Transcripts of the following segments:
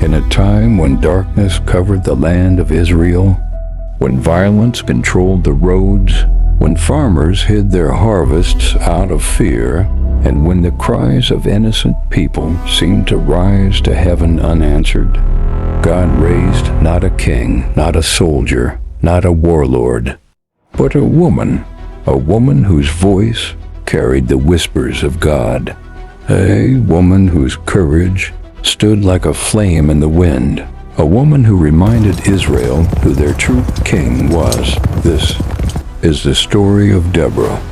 In a time when darkness covered the land of Israel, when violence controlled the roads, when farmers hid their harvests out of fear, and when the cries of innocent people seemed to rise to heaven unanswered, God raised not a king, not a soldier, not a warlord, but a woman whose voice carried the whispers of God, a woman whose courage stood like a flame in the wind, a woman who reminded Israel who their true king was. This is the story of Deborah,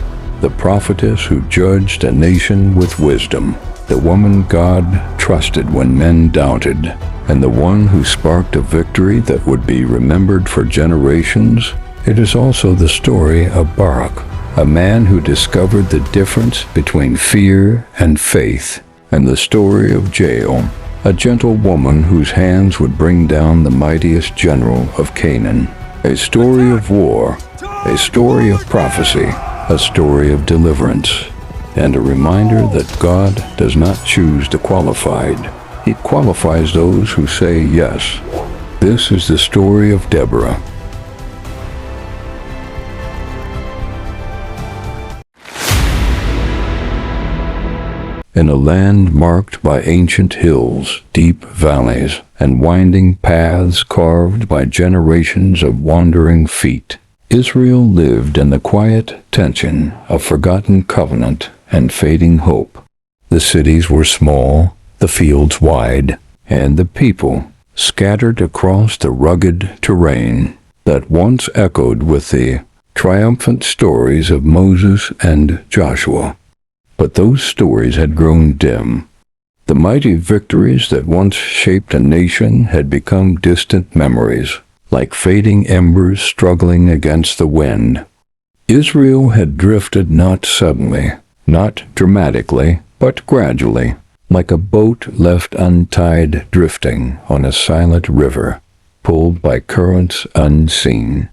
the prophetess who judged a nation with wisdom, the woman God trusted when men doubted, and the one who sparked a victory that would be remembered for generations. It is also the story of Barak, a man who discovered the difference between fear and faith, and the story of Jeal, a gentle woman whose hands would bring down the mightiest general of Canaan. A story of war, a story of prophecy, a story of deliverance, and a reminder that God does not choose the qualified. He qualifies those who say yes. This is the story of Deborah. In a land marked by ancient hills, deep valleys, and winding paths carved by generations of wandering feet, Israel lived in the quiet tension of forgotten covenant and fading hope. The cities were small, the fields wide, and the people scattered across the rugged terrain that once echoed with the triumphant stories of Moses and Joshua. But those stories had grown dim. The mighty victories that once shaped a nation had become distant memories, like fading embers struggling against the wind. Israel had drifted not suddenly, not dramatically, but gradually, like a boat left untied drifting on a silent river, pulled by currents unseen.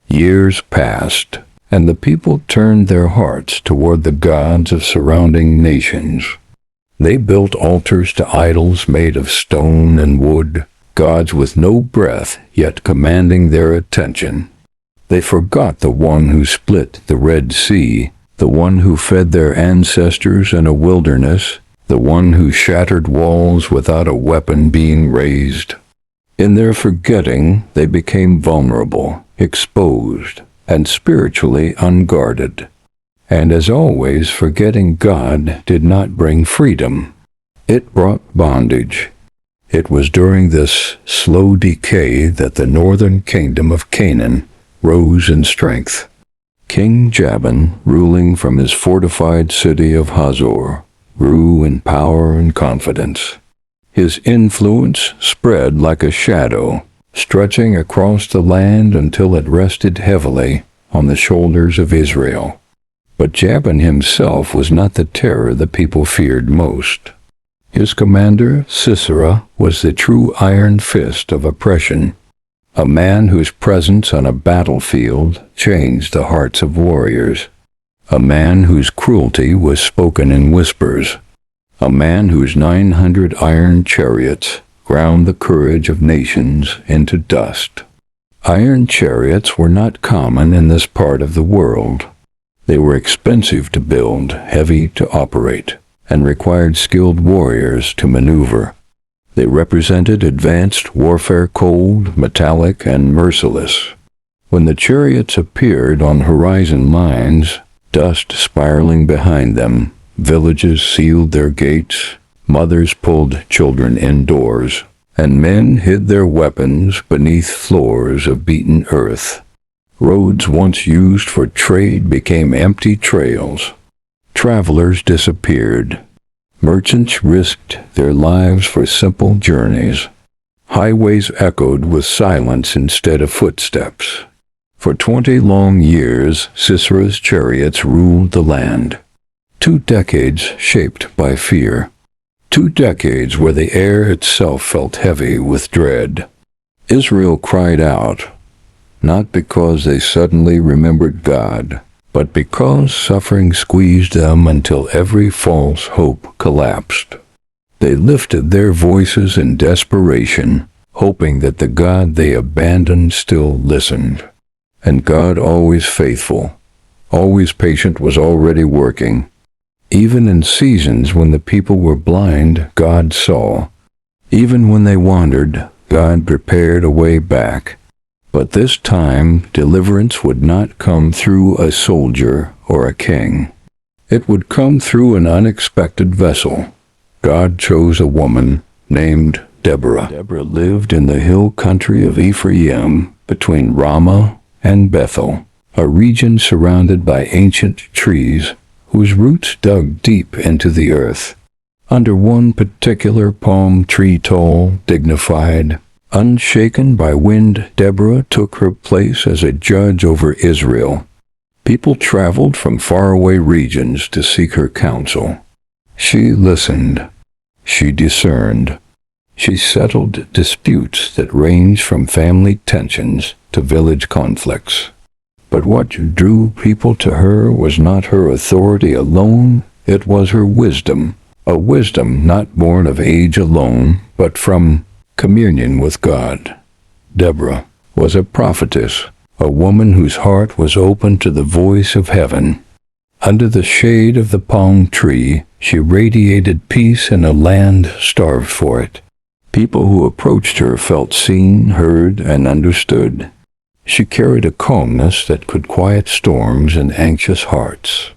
Years passed, and the people turned their hearts toward the gods of surrounding nations. They built altars to idols made of stone and wood, gods with no breath yet commanding their attention. They forgot the one who split the Red Sea, the one who fed their ancestors in a wilderness, the one who shattered walls without a weapon being raised. In their forgetting, they became vulnerable, exposed, and spiritually unguarded. And as always, forgetting God did not bring freedom. It brought bondage. It was during this slow decay that the northern kingdom of Canaan rose in strength. King Jabin, ruling from his fortified city of Hazor, grew in power and confidence. His influence spread like a shadow, stretching across the land until it rested heavily on the shoulders of Israel. But Jabin himself was not the terror the people feared most. His commander, Sisera, was the true iron fist of oppression, a man whose presence on a battlefield changed the hearts of warriors, a man whose cruelty was spoken in whispers, a man whose 900 iron chariots ground the courage of nations into dust. Iron chariots were not common in this part of the world. They were expensive to build, heavy to operate, and required skilled warriors to maneuver. They represented advanced warfare, cold, metallic, and merciless. When the chariots appeared on horizon lines, dust spiraling behind them, villages sealed their gates, mothers pulled children indoors, and men hid their weapons beneath floors of beaten earth. Roads once used for trade became empty trails. Travelers disappeared. Merchants risked their lives for simple journeys. Highways echoed with silence instead of footsteps. For 20 long years, Sisera's chariots ruled the land. 2 decades shaped by fear. 2 decades where the air itself felt heavy with dread. Israel cried out, not because they suddenly remembered God, but because suffering squeezed them until every false hope collapsed. They lifted their voices in desperation, hoping that the God they abandoned still listened. And God, always faithful, always patient, was already working. Even in seasons when the people were blind, God saw. Even when they wandered, God prepared a way back. But this time, deliverance would not come through a soldier or a king. It would come through an unexpected vessel. God chose a woman named Deborah. Deborah lived in the hill country of Ephraim, between Ramah and Bethel, a region surrounded by ancient trees whose roots dug deep into the earth. Under one particular palm tree, tall, dignified, unshaken by wind, Deborah took her place as a judge over Israel. People traveled from faraway regions to seek her counsel. She listened. She discerned. She settled disputes that ranged from family tensions to village conflicts. But what drew people to her was not her authority alone, it was her wisdom, a wisdom not born of age alone, but from communion with God. Deborah was a prophetess, a woman whose heart was open to the voice of heaven. Under the shade of the palm tree, she radiated peace in a land starved for it. People who approached her felt seen, heard, and understood. She carried a calmness that could quiet storms in anxious hearts.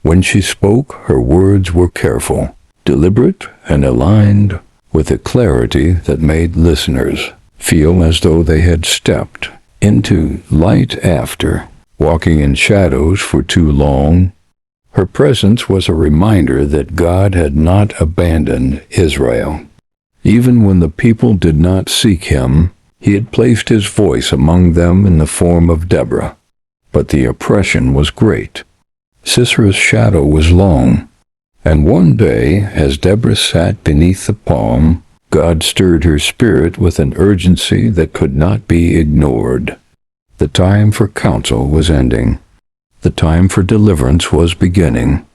When she spoke, her words were careful, deliberate, and aligned with a clarity that made listeners feel as though they had stepped into light after walking in shadows for too long. Her presence was a reminder that God had not abandoned Israel. Even when the people did not seek him, he had placed his voice among them in the form of Deborah. But the oppression was great. Sisera's shadow was long. And one day, as Deborah sat beneath the palm, God stirred her spirit with an urgency that could not be ignored. The time for counsel was ending. The time for deliverance was beginning.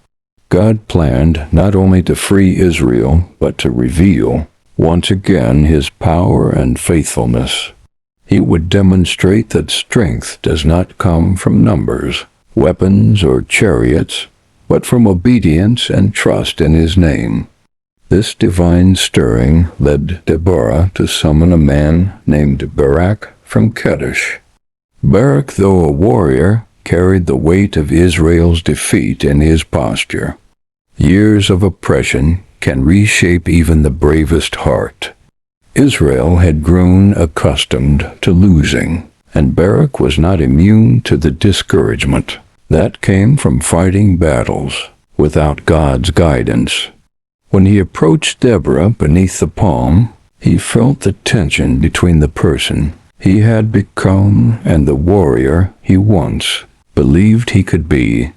God planned not only to free Israel, but to reveal once again his power and faithfulness. He would demonstrate that strength does not come from numbers, weapons, or chariots, but from obedience and trust in his name. This divine stirring led Deborah to summon a man named Barak from Kadesh. Barak, though a warrior, carried the weight of Israel's defeat in his posture. Years of oppression can reshape even the bravest heart. Israel had grown accustomed to losing, and Barak was not immune to the discouragement that came from fighting battles without God's guidance. When he approached Deborah beneath the palm, he felt the tension between the person he had become and the warrior he once believed he could be.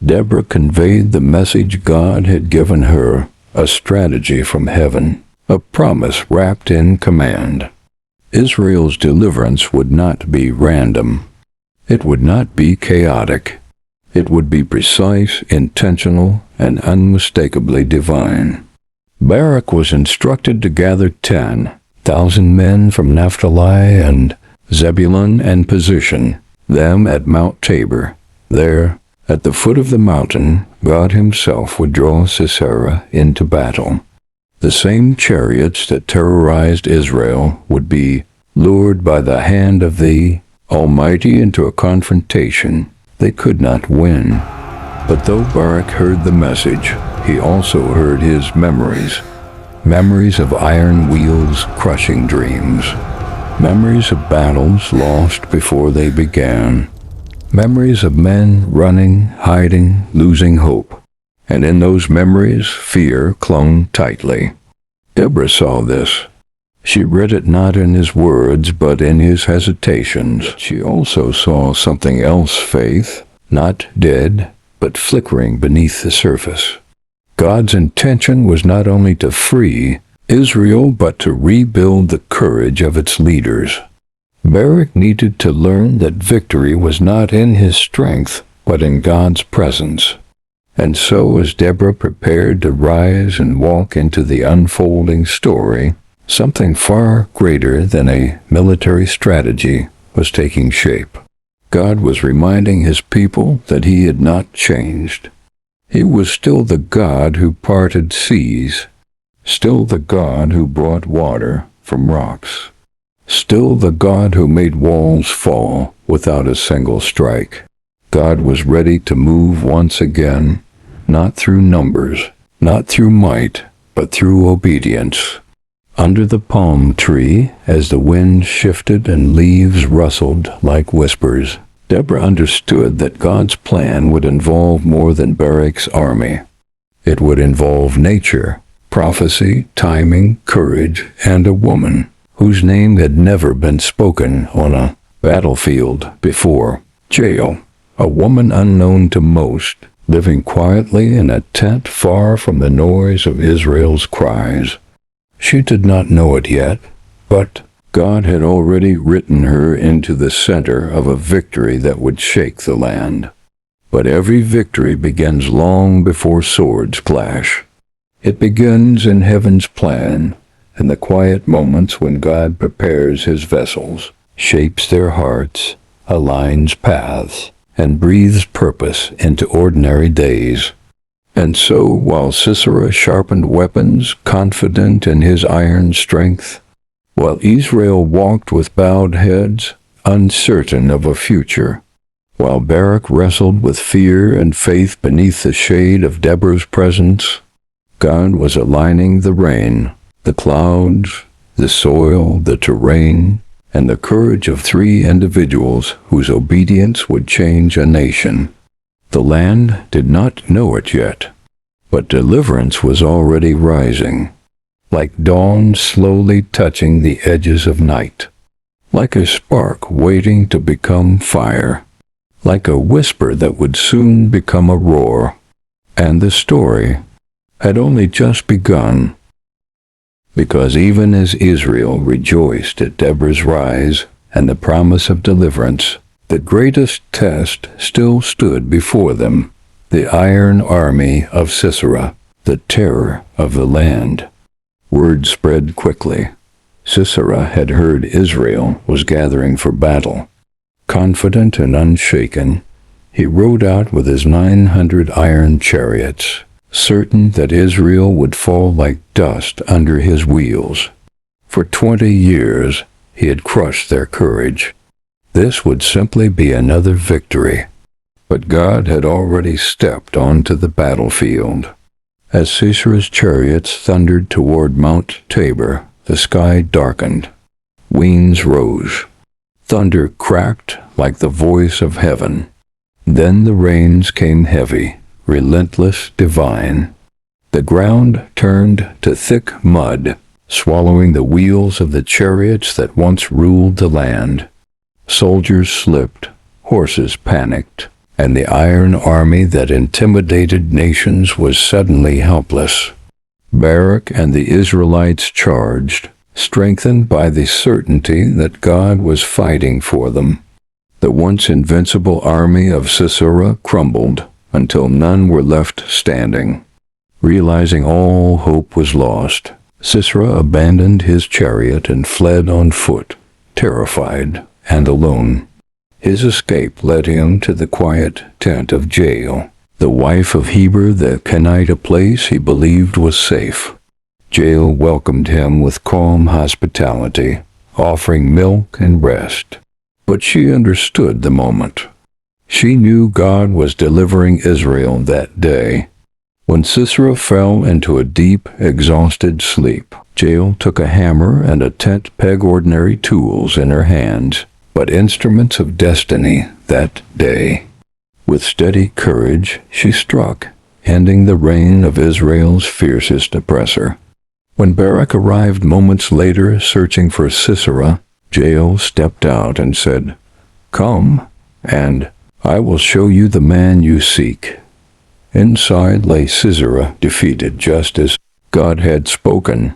Deborah conveyed the message God had given her, a strategy from heaven, a promise wrapped in command. Israel's deliverance would not be random. It would not be chaotic. It would be precise, intentional, and unmistakably divine. Barak was instructed to gather 10,000 men from Naphtali and Zebulun and position them at Mount Tabor. There, at the foot of the mountain, God himself would draw Sisera into battle. The same chariots that terrorized Israel would be lured by the hand of the Almighty into a confrontation they could not win. But though Barak heard the message, he also heard his memories. Memories of iron wheels crushing dreams. Memories of battles lost before they began. Memories of men running, hiding, losing hope. And in those memories, fear clung tightly. Deborah saw this. She read it not in his words, but in his hesitations. She also saw something else, faith, not dead, but flickering beneath the surface. God's intention was not only to free Israel, but to rebuild the courage of its leaders. Barak needed to learn that victory was not in his strength, but in God's presence. And so as Deborah prepared to rise and walk into the unfolding story, something far greater than a military strategy was taking shape. God was reminding his people that he had not changed. He was still the God who parted seas, still the God who brought water from rocks, still the God who made walls fall without a single strike. God was ready to move once again, not through numbers, not through might, but through obedience. Under the palm tree, as the wind shifted and leaves rustled like whispers, Deborah understood that God's plan would involve more than Barak's army. It would involve nature, prophecy, timing, courage, and a woman whose name had never been spoken on a battlefield before. Jeal, a woman unknown to most, living quietly in a tent far from the noise of Israel's cries. She did not know it yet, but God had already written her into the center of a victory that would shake the land. But every victory begins long before swords clash. It begins in heaven's plan, in the quiet moments when God prepares his vessels, shapes their hearts, aligns paths, and breathes purpose into ordinary days. And so, while Sisera sharpened weapons, confident in his iron strength, while Israel walked with bowed heads, uncertain of a future, while Barak wrestled with fear and faith beneath the shade of Deborah's presence, God was aligning the rain, the clouds, the soil, the terrain, and the courage of 3 individuals whose obedience would change a nation. The land did not know it yet, but deliverance was already rising, like dawn slowly touching the edges of night, like a spark waiting to become fire, like a whisper that would soon become a roar. And the story had only just begun, because even as Israel rejoiced at Deborah's rise and the promise of deliverance, the greatest test still stood before them, the iron army of Sisera, the terror of the land. Word spread quickly. Sisera had heard Israel was gathering for battle. Confident and unshaken, he rode out with his 900 iron chariots, certain that Israel would fall like dust under his wheels. For 20 years he had crushed their courage. This would simply be another victory. But God had already stepped onto the battlefield. As Sisera's chariots thundered toward Mount Tabor, the sky darkened. Winds rose. Thunder cracked like the voice of heaven. Then the rains came heavy, relentless, divine. The ground turned to thick mud, swallowing the wheels of the chariots that once ruled the land. Soldiers slipped, horses panicked, and the iron army that intimidated nations was suddenly helpless. Barak and the Israelites charged, strengthened by the certainty that God was fighting for them. The once invincible army of Sisera crumbled until none were left standing. Realizing all hope was lost, Sisera abandoned his chariot and fled on foot, terrified and alone. His escape led him to the quiet tent of Jeal, the wife of Heber the Kenite, a place he believed was safe. Jeal welcomed him with calm hospitality, offering milk and rest. But she understood the moment. She knew God was delivering Israel that day. When Sisera fell into a deep, exhausted sleep, Jeal took a hammer and a tent peg, ordinary tools in her hands, but instruments of destiny that day. With steady courage, she struck, ending the reign of Israel's fiercest oppressor. When Barak arrived moments later searching for Sisera, Jeal stepped out and said, "Come, and I will show you the man you seek." Inside lay Sisera, defeated just as God had spoken.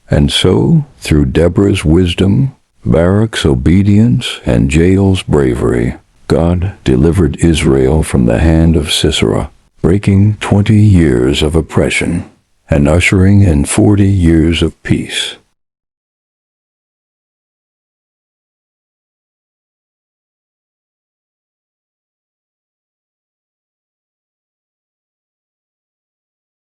And so, through Deborah's wisdom, Barak's obedience, and Jeal's bravery, God delivered Israel from the hand of Sisera. breaking 20 years of oppression and ushering in 40 years of peace.